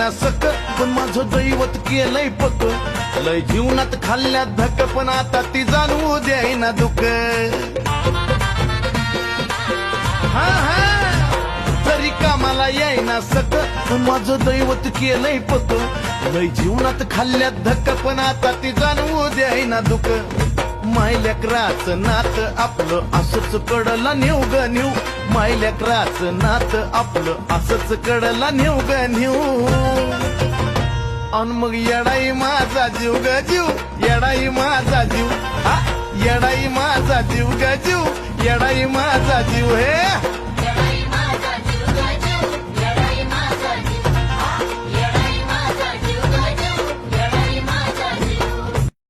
येईना सक पण माझं दैवत केलंय पक लय जीवनात खाल्ल्यात धक पण आता ती जाणवू द्यायना दुःख हा हा जरी कामाला येईना सक पण माझं दैवत केलंय पक लय जीवनात खाल्ल्यात धक पण आता ती जाणवू द्यायना दुःख मायलेकराचं नात आपलं असंच कडला नेऊ ग नेऊ मायलेकराचं नात आपलं असंच कडला नेऊ ग नेऊ अन मग येडाई माझा जीव ग जीव येडाई माझा जीव हा येडाई माझा जीव ग जीव येडाई माझा जीव हे